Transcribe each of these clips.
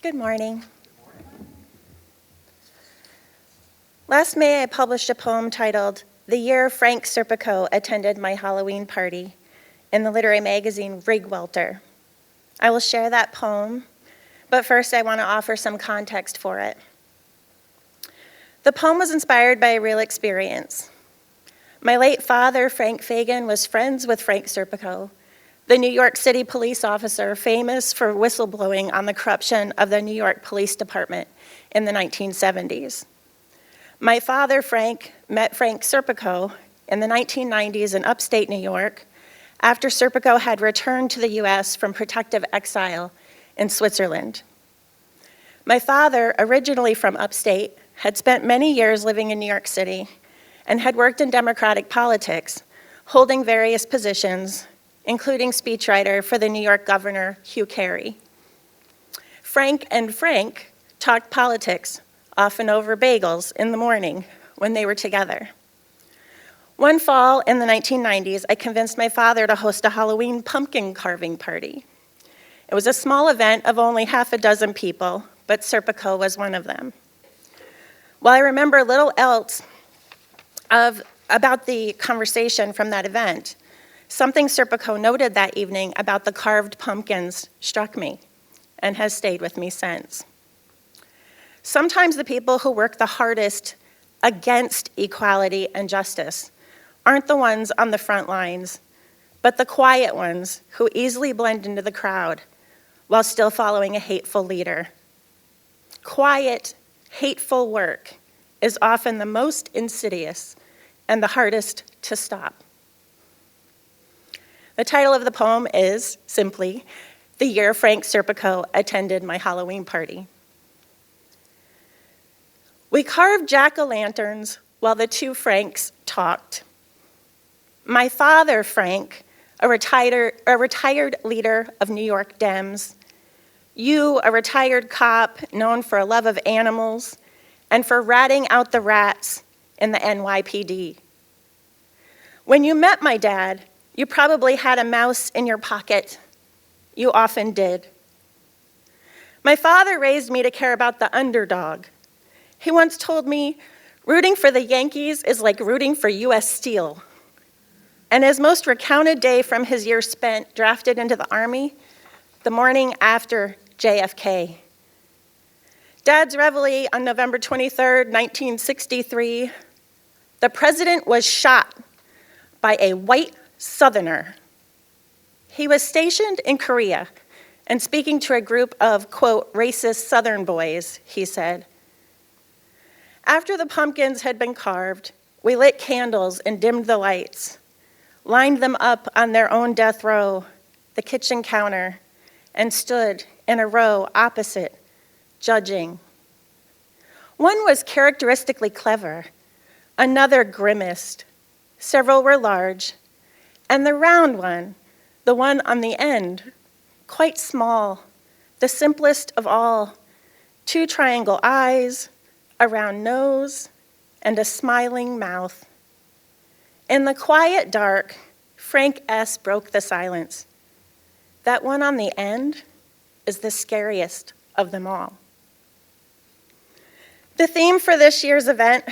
Good morning. Last May, I published a poem titled, "The Year Frank Serpico Attended My Halloween Party," in the literary magazine Rig Welter. I will share that poem, but first I want to offer some context for it. The poem was inspired by a real experience. My late father, Frank Fagan, was friends with Frank Serpico, the New York City police officer famous for whistleblowing on the corruption of the New York Police Department in the 1970s. My father, Frank, met Frank Serpico in the 1990s in upstate New York after Serpico had returned to the US from protective exile in Switzerland. My father, originally from upstate, had spent many years living in New York City and had worked in Democratic politics, holding various positions, including speechwriter for the New York Governor, Hugh Carey. Frank and Frank talked politics, often over bagels in the morning when they were together. One fall in the 1990s, I convinced my father to host a Halloween pumpkin carving party. It was a small event of only half a dozen people, but Serpico was one of them. While I remember little else about the conversation from that event, something Serpico noted that evening about the carved pumpkins struck me and has stayed with me since. Sometimes the people who work the hardest against equality and justice aren't the ones on the front lines, but the quiet ones who easily blend into the crowd while still following a hateful leader. Quiet, hateful work is often the most insidious and the hardest to stop. The title of the poem is simply, "The Year Frank Serpico Attended My Halloween Party." We carved jack-o'-lanterns while the two Franks talked. My father, Frank, a retired leader of New York Dems, you, a retired cop known for a love of animals and for ratting out the rats in the NYPD. When you met my dad, you probably had a mouse in your pocket. You often did. My father raised me to care about the underdog. He once told me, rooting for the Yankees is like rooting for US Steel. And his most recounted day from his year spent drafted into the Army, the morning after JFK. Dad's reveille on November 23rd, 1963, the president was shot by a white Southerner. He was stationed in Korea and speaking to a group of, quote, racist Southern boys, he said. After the pumpkins had been carved, we lit candles and dimmed the lights, lined them up on their own death row, the kitchen counter, and stood in a row opposite, judging. One was characteristically clever, another grimaced, several were large, and the round one, the one on the end, quite small, the simplest of all, two triangle eyes, a round nose, and a smiling mouth. In the quiet dark, Frank S. broke the silence. That one on the end is the scariest of them all. The theme for this year's event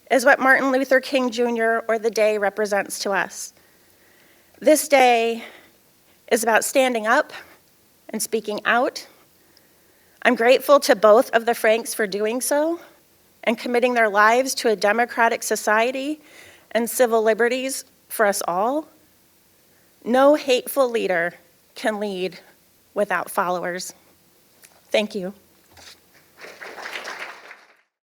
is what Martin Luther King Jr. or the day represents to us. This day is about standing up and speaking out. I'm grateful to both of the Franks for doing so and committing their lives to a democratic society and civil liberties for us all. No hateful leader can lead without followers. Thank you.